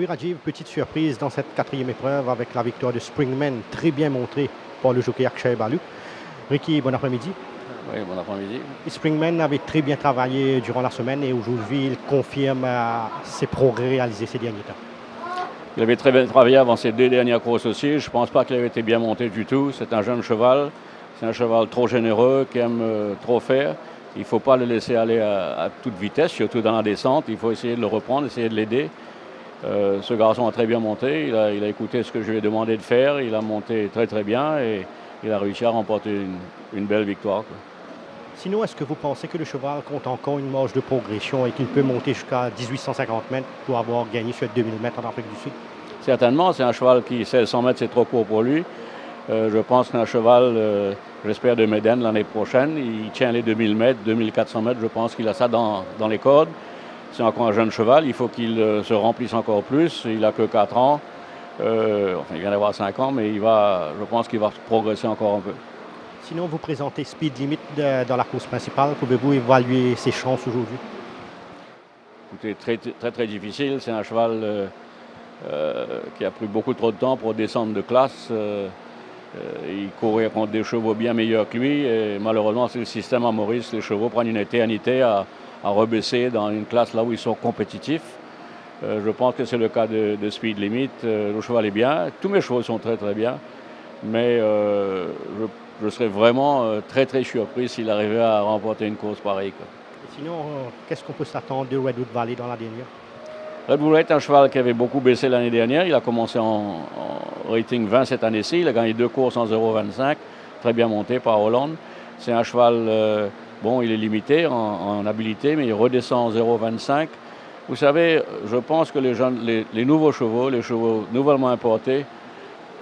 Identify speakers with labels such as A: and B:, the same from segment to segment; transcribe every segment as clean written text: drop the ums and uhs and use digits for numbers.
A: Oui, Rajiv, petite surprise dans cette quatrième épreuve avec la victoire de Springman, très bien montrée par le jockey Akshay Balu. Ricky, bon après-midi.
B: Oui, bon après-midi.
A: Springman avait très bien travaillé durant la semaine et aujourd'hui, il confirme ses progrès réalisés ces derniers temps.
B: Il avait très bien travaillé avant ses deux dernières courses aussi. Je ne pense pas qu'il avait été bien monté du tout. C'est un jeune cheval. C'est un cheval trop généreux, qui aime trop faire. Il ne faut pas le laisser aller à toute vitesse, surtout dans la descente. Il faut essayer de le reprendre, essayer de l'aider. Ce garçon a très bien monté. Il a écouté ce que je lui ai demandé de faire. Il a monté très très bien et il a réussi à remporter une belle victoire, quoi.
A: Sinon, est-ce que vous pensez que le cheval compte encore une marge de progression et qu'il peut monter jusqu'à 1850 mètres pour avoir gagné sur 2000 mètres en Afrique du Sud?
B: Certainement, c'est un cheval qui, 1600 mètres, c'est trop court pour lui. Je pense qu'un cheval, j'espère, de Médène l'année prochaine, il tient les 2000 mètres, 2400 mètres, je pense qu'il a ça dans les cordes. C'est encore un jeune cheval, il faut qu'il se remplisse encore plus. Il n'a que 4 ans, enfin il vient d'avoir 5 ans, mais je pense qu'il va progresser encore un peu.
A: Sinon, vous présentez Speed Limit dans la course principale. Pouvez-vous évaluer ses chances aujourd'hui?
B: Écoutez, très, très, très difficile. C'est un cheval qui a pris beaucoup trop de temps pour descendre de classe. Il courait contre des chevaux bien meilleurs que lui. Et malheureusement, c'est le système à Maurice. Les chevaux prennent une éternité à rebaisser dans une classe là où ils sont compétitifs. Je pense que c'est le cas de Speed Limit. Le cheval est bien. Tous mes chevaux sont très, très bien. Mais je serais vraiment très, très surpris s'il arrivait à remporter une course pareille, quoi.
A: Et sinon, qu'est-ce qu'on peut s'attendre de Redwood Valley dans la dernière?
B: Redwood Valley est un cheval qui avait beaucoup baissé l'année dernière. Il a commencé en rating 20 cette année-ci. Il a gagné 2 courses en 0,25, très bien monté par Hollande. C'est un cheval, bon, il est limité en habileté, mais il redescend en 0,25. Vous savez, je pense que les nouveaux chevaux, les chevaux nouvellement importés,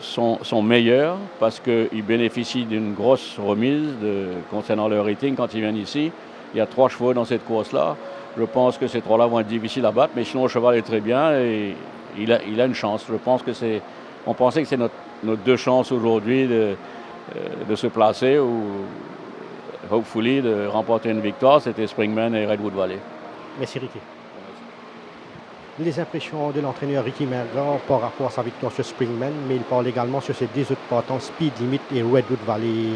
B: sont meilleurs parce qu'ils bénéficient d'une grosse remise concernant leur rating quand ils viennent ici. Il y a 3 chevaux dans cette course-là. Je pense que ces 3-là vont être difficiles à battre, mais sinon le cheval est très bien et il a une chance. Je pense que on pensait que c'est notre 2 chances aujourd'hui de se placer ou hopefully de remporter une victoire. C'était Springman et Redwood Valley.
A: Merci Ricky. Les impressions de l'entraîneur Ricky Mergan par rapport à sa victoire sur Springman, mais il parle également sur ses 2 autres partants, Speed Limit et Redwood Valley.